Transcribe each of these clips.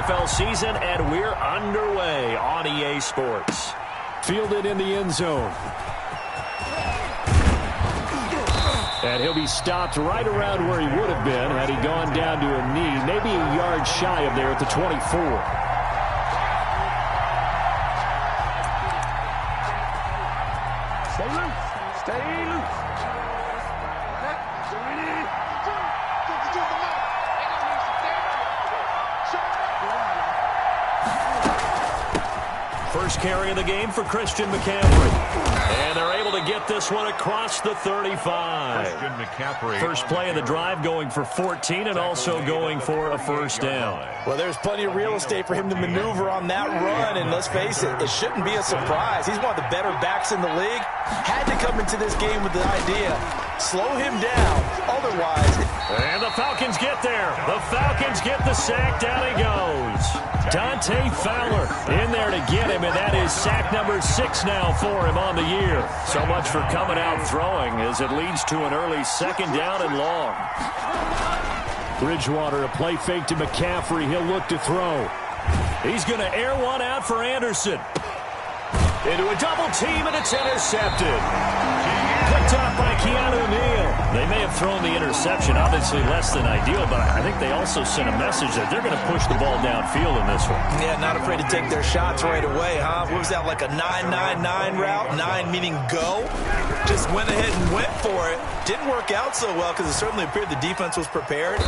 NFL season, and we're underway on EA Sports. Fielded in the end zone. And he'll be stopped right around where he would have been had he gone down to a knee, maybe a yard shy of there at the 24. First carry of the game for Christian McCaffrey. And they're able to get this one across the 35. Christian McCaffrey. First play of the drive going for 14 and also going for a first down. Well, there's plenty of real estate for him to maneuver on that run. And let's face it, it shouldn't be a surprise. He's one of the better backs in the league. Had to come into this game with the idea, slow him down. Otherwise. And the Falcons get there. The Falcons get the sack. Down he goes. Dante Fowler in there to get him, and that is sack number 6 now for him on the year. So much for coming out throwing as it leads to an early second down and long. Bridgewater, a play fake to McCaffrey. He'll look to throw. He's going to air one out for Anderson. Into a double team, and it's intercepted. Picked off by Keanu Neal. They may have thrown the interception, obviously less than ideal, but I think they also sent a message that they're going to push the ball downfield in this one. Yeah, not afraid to take their shots right away, huh? What was that, like a 9-9-9 route? 9 meaning go? Just went ahead and went for it. Didn't work out so well because it certainly appeared the defense was prepared,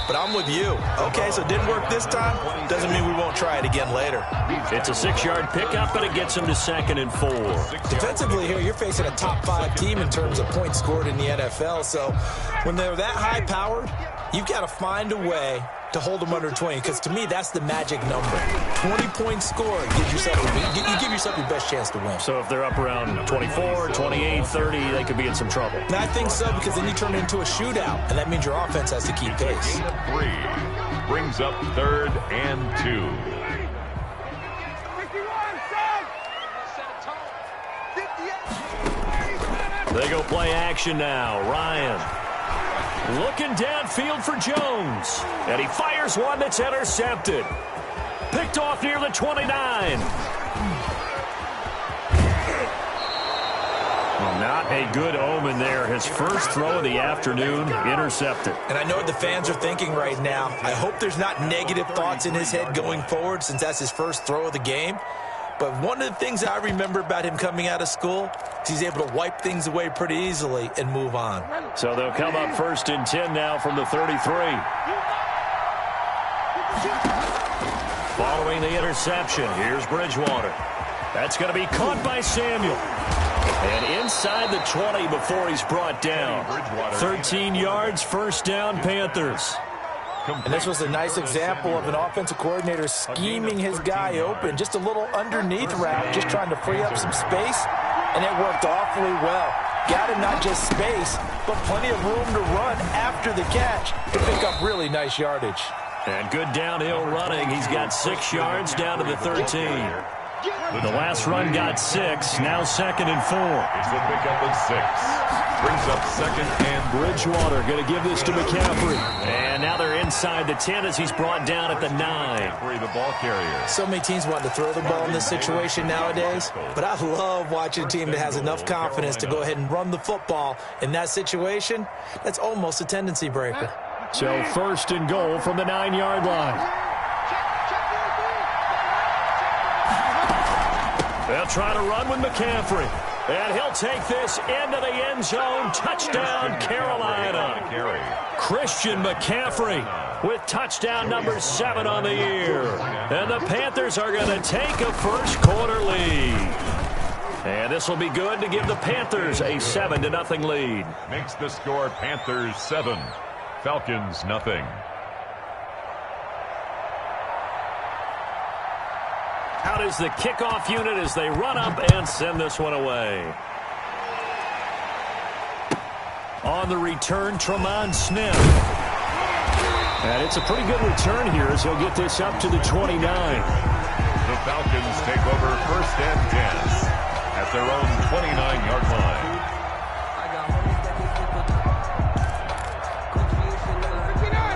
but I'm with you. Okay, so it didn't work this time. Doesn't mean we won't try it again later. It's a 6-yard pickup, but it gets him to 2nd and 4. Defensively here, you're facing a top 5 team in terms of points scored in the NFL, so when they're that high-powered, you've got to find a way to hold them under 20, because to me, that's the magic number. 20 points scored, you give yourself your best chance to win. So if they're up around 24, 28, 30, they could be in some trouble. And I think so, because then you turn it into a shootout, and that means your offense has to keep pace. 3 brings up 3rd and 2. They go play action now. Ryan looking downfield for Jones. And he fires one that's intercepted. Picked off near the 29. Not a good omen there. His first throw of the afternoon, intercepted. And I know what the fans are thinking right now. I hope there's not negative thoughts in his head going forward since that's his first throw of the game. But one of the things I remember about him coming out of school is he's able to wipe things away pretty easily and move on. So they'll come up 1st and 10 now from the 33. Following the interception, here's Bridgewater. That's going to be caught by Samuel. And inside the 20 before he's brought down. 13 yards, first down, Panthers. And this was a nice example of an offensive coordinator scheming his guy open. Just a little underneath route, just trying to free up some space. And it worked awfully well. Got him not just space, but plenty of room to run after the catch to pick up really nice yardage. And good downhill running. He's got 6 yards down to the 13. The last run got 6, now 2nd and 4. It's the pickup of 6. Brings up 2nd and Bridgewater going to give this to McCaffrey. And now they're inside the 10 as he's brought down at the 9. the ball carrier. So many teams want to throw the ball in this situation nowadays, but I love watching a team that has enough confidence to go ahead and run the football in that situation. That's almost a tendency breaker. So 1st and goal from the 9-yard line. They'll try to run with McCaffrey. And he'll take this into the end zone. Touchdown, Carolina. Christian McCaffrey with touchdown number 7 on the year. And the Panthers are going to take a first-quarter lead. And this will be good to give the Panthers a 7-0 lead. Makes the score Panthers 7, Falcons nothing. Out is the kickoff unit as they run up and send this one away. On the return, Tremont Smith. And it's a pretty good return here as he'll get this up to the 29. The Falcons take over 1st and 10 at their own 29-yard line.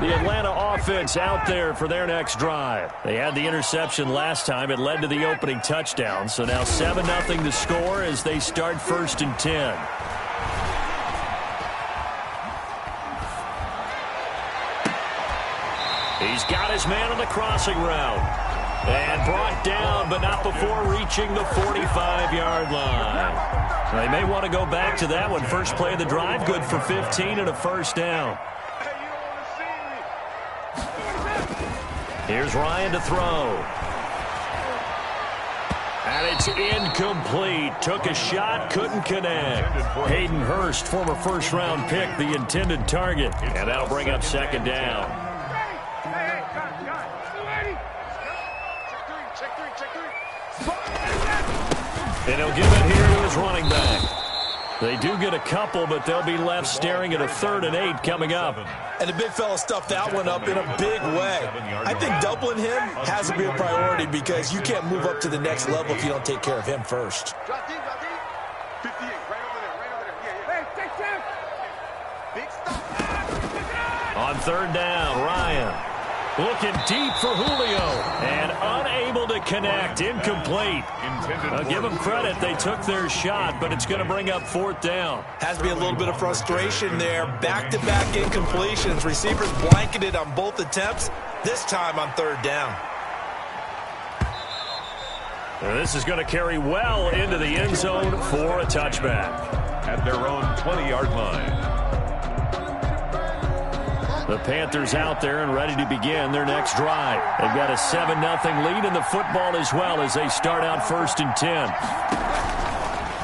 The Atlanta offense out there for their next drive. They had the interception last time. It led to the opening touchdown. So now 7-0 to score as they start 1st and 10. He's got his man on the crossing route. And brought down, but not before reaching the 45-yard line. They may want to go back to that one. First play of the drive, good for 15 and a first down. Here's Ryan to throw. And it's incomplete. Took a shot, couldn't connect. Hayden Hurst, former first-round pick, the intended target. And that'll bring up 2nd down. And he'll give it here to his running back. They do get a couple, but they'll be left staring at a 3rd and 8 coming up. And the big fella stuffed that one up in a big way. I think doubling him has to be a priority because you can't move up to the next level if you don't take care of him first. On 3rd down, Ryan. Looking deep for Julio, and unable to connect. Incomplete. I'll give them credit. They took their shot, but it's going to bring up 4th down. Has to be a little bit of frustration there. Back-to-back incompletions. Receivers blanketed on both attempts, this time on 3rd down. And this is going to carry well into the end zone for a touchback. At their own 20-yard line. The Panthers out there and ready to begin their next drive. They've got a 7-0 lead in the football as well as they start out 1st and 10.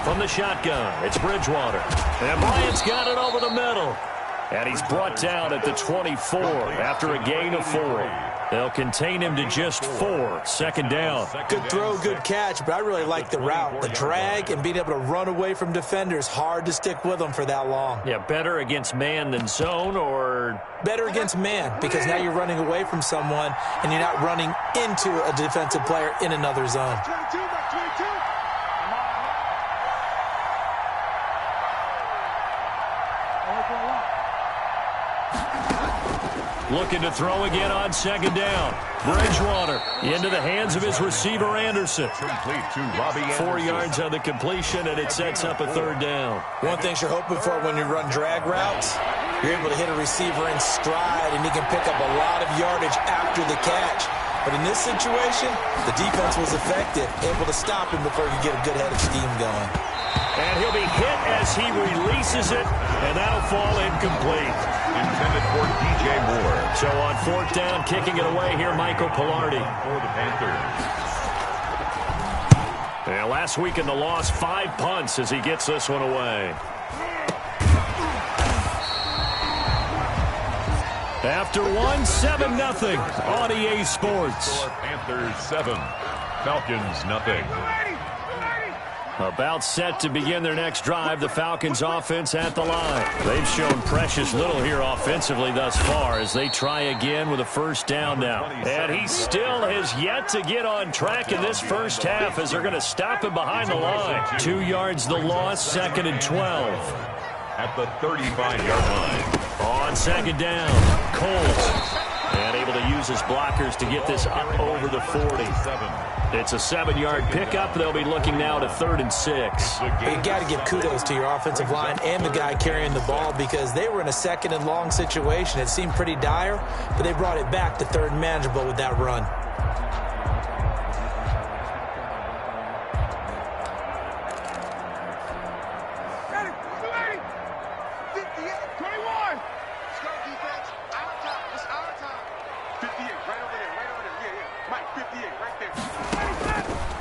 From the shotgun, it's Bridgewater. And Bryant's got it over the middle. And he's brought down at the 24 after a gain of 4. They'll contain him to just 4. 2nd down. Good throw, good catch, but I really like the route. The drag and being able to run away from defenders. Hard to stick with them for that long. Yeah, better against man than zone, or? Better against man, because now you're running away from someone and you're not running into a defensive player in another zone. Looking to throw again on 2nd down. Bridgewater into the hands of his receiver, Anderson. Complete to Robbie Anderson. 4 yards on the completion, and it sets up a 3rd down. One thing you're hoping for when you run drag routes, you're able to hit a receiver in stride, and he can pick up a lot of yardage after the catch. But in this situation, the defense was effective, able to stop him before he could get a good head of steam going. And he'll be hit as he releases it, and that'll fall incomplete. Intended for DJ Moore. So on 4th down, kicking it away here, Michael Pilardi. For the Panthers. And last week in the loss, 5 punts as he gets this one away. After 7-0 on EA Sports. Panthers 7, Falcons nothing. About set to begin their next drive, the Falcons offense at the line. They've shown precious little here offensively thus far as they try again with a 1st down now. And he still has yet to get on track in this first half as they're going to stop him behind the line. 2 yards the loss, 2nd and 12. At the 35-yard line. On 2nd down, Coles. And able to use his blockers to get this up over the 40. It's a 7-yard pickup. They'll be looking now to 3rd and 6. You got to give kudos to your offensive line and the guy carrying the ball because they were in a 2nd and long situation. It seemed pretty dire, but they brought it back to 3rd and manageable with that run.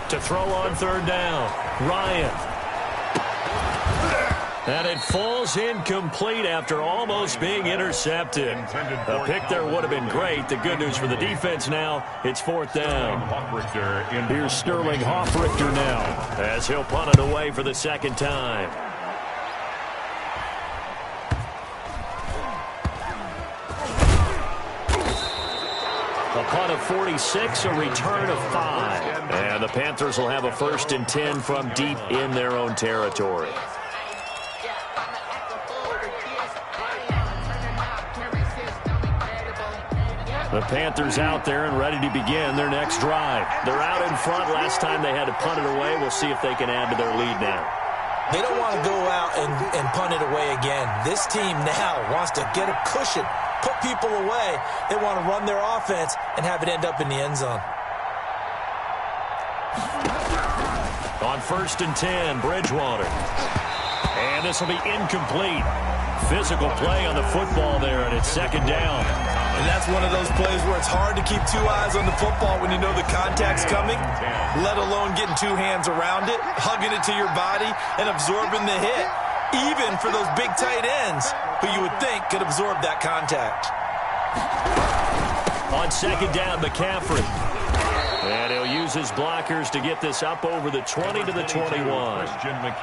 To throw on 3rd down, Ryan. And it falls incomplete after almost being intercepted. A pick there would have been great. The good news for the defense now, it's 4th down. Here's Sterling Hoffrichter now as he'll punt it away for the 2nd time. A punt of 46, a return of 5. And the Panthers will have a 1st and 10 from deep in their own territory. The Panthers out there and ready to begin their next drive. They're out in front. Last time they had to punt it away. We'll see if they can add to their lead now. They don't want to go out and punt it away again. This team now wants to get a cushion, put people away. They want to run their offense and have it end up in the end zone. On 1st and 10, Bridgewater. And this will be incomplete. Physical play on the football there, and it's 2nd down. And that's one of those plays where it's hard to keep 2 eyes on the football when you know the contact's coming, let alone getting 2 hands around it, hugging it to your body, and absorbing the hit, even for those big tight ends who you would think could absorb that contact. On 2nd down, McCaffrey. And he'll use his blockers to get this up over the 20 to the 21.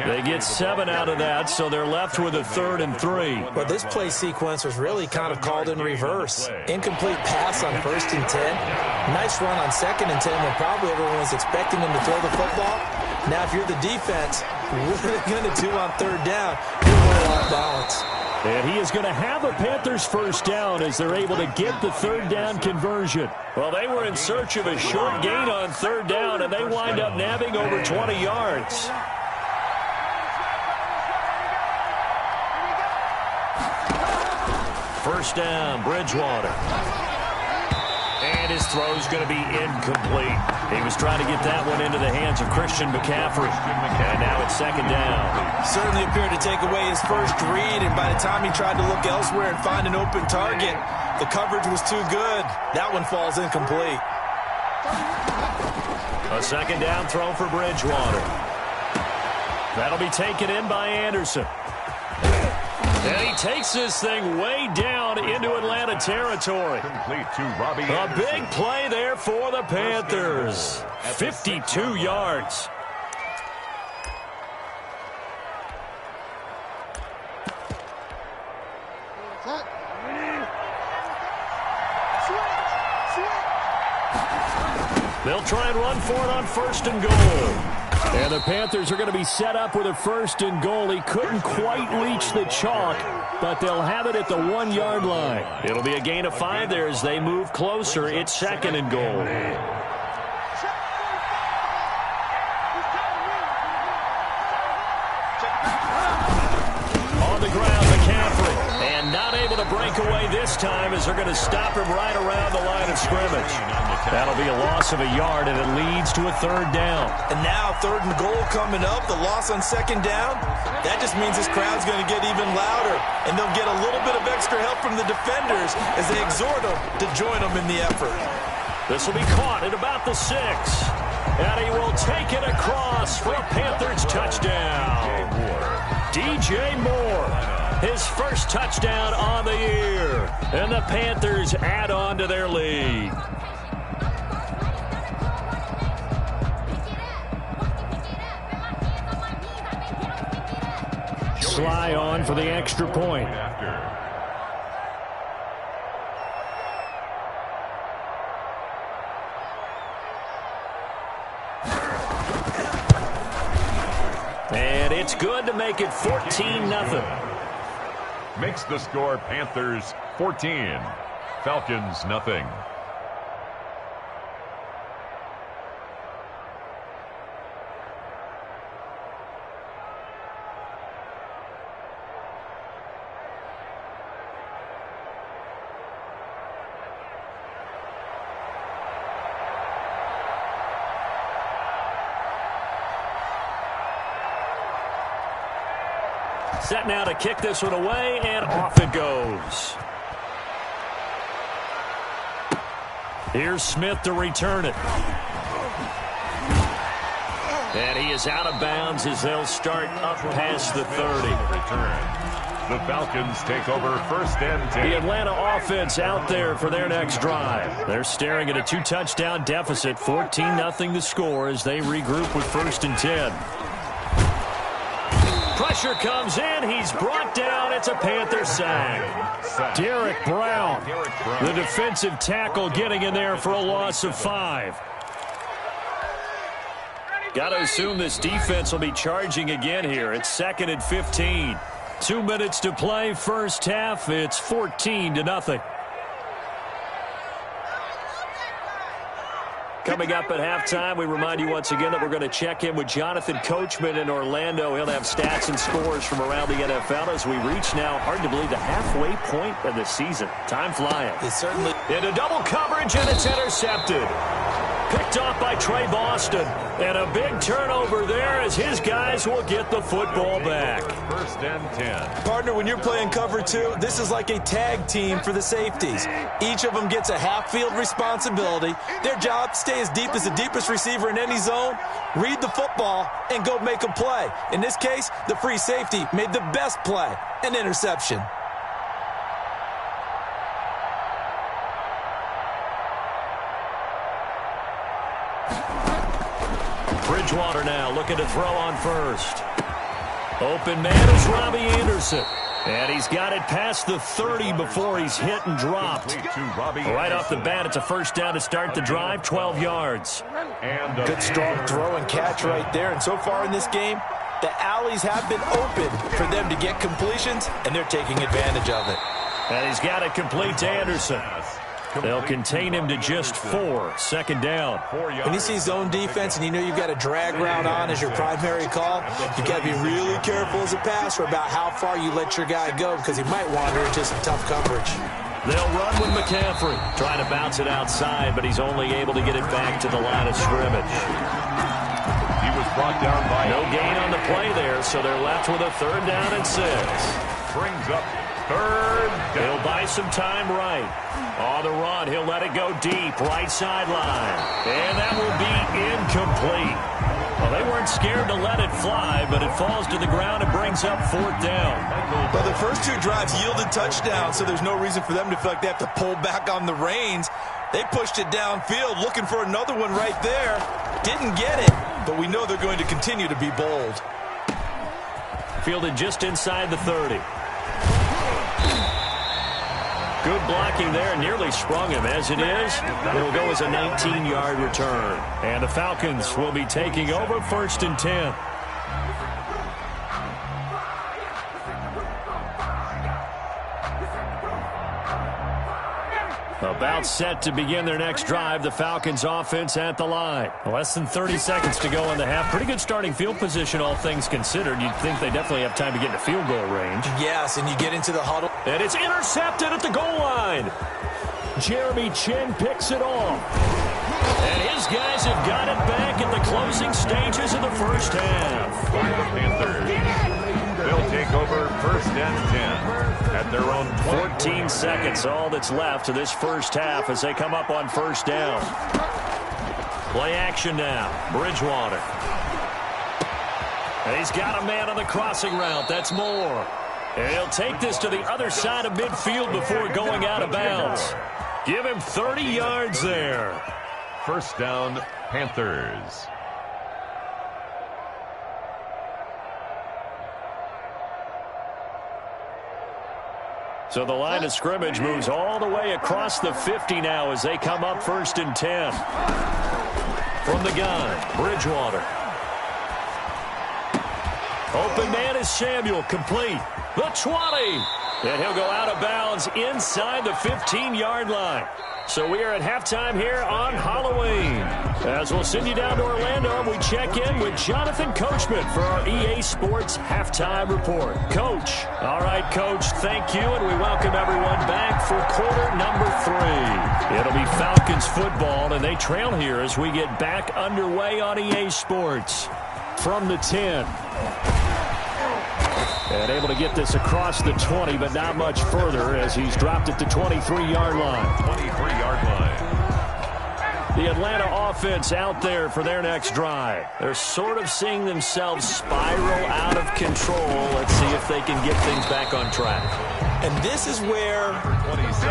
They get 7 out of that, so they're left with a 3rd and 3. But this play sequence was really kind of called in reverse. Incomplete pass on 1st and 10. Nice run on 2nd and 10 when probably everyone was expecting him to throw the football. Now, if you're the defense, what are they going to do on 3rd down? You're a little off balance. And he is going to have a Panthers 1st down as they're able to get the 3rd down conversion. Well, they were in search of a short gain on 3rd down, and they wind up nabbing over 20 yards. First down, Bridgewater. And his throw's going to be incomplete. He was trying to get that one into the hands of Christian McCaffrey. And now it's 2nd down. Certainly appeared to take away his first read, and by the time he tried to look elsewhere and find an open target, the coverage was too good. That one falls incomplete. A 2nd down throw for Bridgewater. That'll be taken in by Anderson. And he takes this thing way down into Atlanta territory. Complete to Robbie A Anderson. big play there for the Panthers. 52 yards. They'll try and run for it on 1st and goal. And the Panthers are going to be set up with a 1st and goal. He couldn't quite reach the chalk, but they'll have it at the 1-yard line. It'll be a gain of 5 there as they move closer. It's 2nd and goal. On the ground, McCaffrey. And not able to break away this time as they're going to stop him right around the line of scrimmage. That'll be a loss of a yard, and it leads to a 3rd down. And now 3rd and goal coming up, the loss on 2nd down. That just means this crowd's going to get even louder, and they'll get a little bit of extra help from the defenders as they exhort them to join them in the effort. This will be caught at about the 6. And he will take it across for a Panthers touchdown. DJ Moore, his first touchdown on the year. And the Panthers add on to their lead. Sly on for the extra point. And it's good to make it 14-0. Makes the score Panthers 14, Falcons nothing. Set now to kick this one away, and off it goes. Here's Smith to return it. And he is out of bounds as they'll start up past the 30. The Falcons take over 1st and 10. The Atlanta offense out there for their next drive. They're staring at a 2-touchdown deficit, 14-0 the score as they regroup with 1st and 10. Pressure comes in. He's brought down. It's a Panther sack. Derek Brown, the defensive tackle, getting in there for a loss of 5. Got to assume this defense will be charging again here. It's 2nd and 15. 2 minutes to play, first half. It's 14-0. Coming up at halftime, we remind you once again that we're going to check in with Jonathan Coachman in Orlando. He'll have stats and scores from around the NFL as we reach now, hard to believe, the halfway point of the season. Time flying. It certainly. Into double coverage, and it's intercepted. Picked off by Trey Boston. And a big turnover there as his guys will get the football back. First and 10. Partner, when you're playing cover two, this is like a tag team for the safeties. Each of them gets a half-field responsibility. Their job, stay as deep as the deepest receiver in any zone, read the football, and go make a play. In this case, the free safety made the best play, an interception. Bridgewater now looking to throw on first. Open man is Robbie Anderson. And he's got it past the 30 before he's hit and dropped. Right off the bat, it's a first down to start the drive, 12 yards. Good strong throw and catch right there. And so far in this game, the alleys have been open for them to get completions, and they're taking advantage of it. And he's got it complete to Anderson. They'll contain him to just 4. Second down. When you see zone defense and you know you've got a drag route on as your primary call, you've got to be really careful as a passer about how far you let your guy go because he might wander into some tough coverage. They'll run with McCaffrey. Trying to bounce it outside, but he's only able to get it back to the line of scrimmage. He was brought down by no gain on the play there, so they're left with a third down and 6. Brings up third down. He'll buy some time right. On the run, he'll let it go deep, right sideline. And that will be incomplete. Well, they weren't scared to let it fly, but it falls to the ground and brings up 4th down. Well, the first 2 drives yielded touchdowns, so there's no reason for them to feel like they have to pull back on the reins. They pushed it downfield, looking for another one right there. Didn't get it, but we know they're going to continue to be bold. Fielded just inside the 30. Good blocking there, nearly sprung him. As it is, it'll go as a 19-yard return. And the Falcons will be taking over 1st and 10. About set to begin their next drive. The Falcons offense at the line. Less than 30 seconds to go in the half. Pretty good starting field position, all things considered. You'd think they definitely have time to get into field goal range. Yes, and you get into the huddle. And it's intercepted at the goal line. Jeremy Chin picks it off. And his guys have got it back at the closing stages of the first half. Panthers. They'll take over 1st and 10 at their own 14 seconds, all that's left of this first half as they come up on 1st down. Play action now. Bridgewater. And he's got a man on the crossing route. That's Moore. And he'll take this to the other side of midfield before going out of bounds. Give him 30 yards there. 1st down, Panthers. So the line of scrimmage moves all the way across the 50 now as they come up 1st and 10. From the gun, Bridgewater. Open man is Samuel, complete. The 20. And he'll go out of bounds inside the 15-yard line. So we are at halftime here on Halloween. As we'll send you down to Orlando, and we check in with Jonathan Coachman for our EA Sports Halftime Report. Coach. All right, Coach, thank you, and we welcome everyone back for quarter number 3. It'll be Falcons football, and they trail here as we get back underway on EA Sports. From the 10. And able to get this across the 20, but not much further as he's dropped it to 23-yard line. 23-yard line. The Atlanta offense out there for their next drive. They're sort of seeing themselves spiral out of control. Let's see if they can get things back on track. And this is where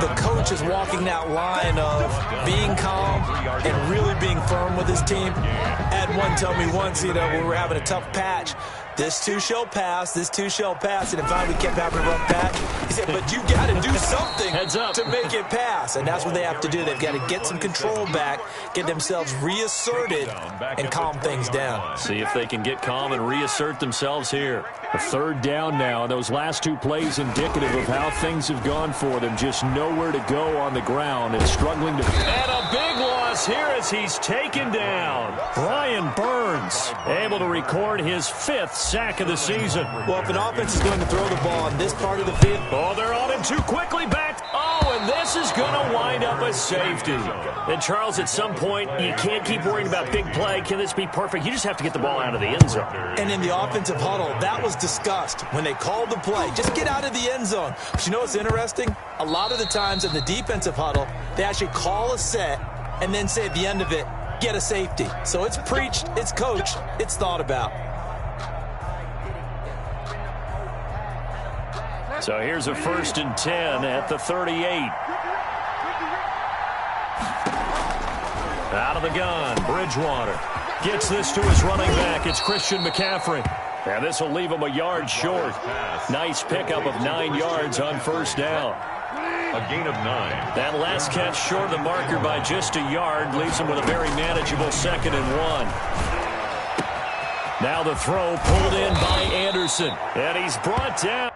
the coach is walking that line of being calm and really being firm with his team. Had one tell me once, when we were having a tough patch, this too shall pass, this too shall pass. And finally we kept having a rough patch. He said, but you got to do something to make it pass. And that's what they have to do. They've got to get some control back, get themselves reasserted, and calm things down. See if they can get calm and reassert themselves here. A 3rd down now, and those last 2 plays indicative of how things have gone for them. Just nowhere to go on the ground and struggling to... And a big loss is here as he's taken down. Brian Burns able to record his 5th sack of the season. Well, if an offense is going to throw the ball on this part of the field. Oh, they're on him too quickly back. Oh, and this is going to wind up a safety. And, Charles, at some point, you can't keep worrying about big play. Can this be perfect? You just have to get the ball out of the end zone. And in the offensive huddle, that was discussed when they called the play. Just get out of the end zone. But you know what's interesting? A lot of the times in the defensive huddle, they actually call a set and then say at the end of it, get a safety. So it's preached, it's coached, it's thought about. So here's a 1st and 10 at the 38. Out of the gun, Bridgewater gets this to his running back. It's Christian McCaffrey. And this will leave him a yard short. Nice pickup of 9 yards on 1st down. A gain of 9. That last catch short of the marker by just a yard leaves him with a very manageable 2nd and 1. Now the throw pulled in by Anderson. And he's brought down.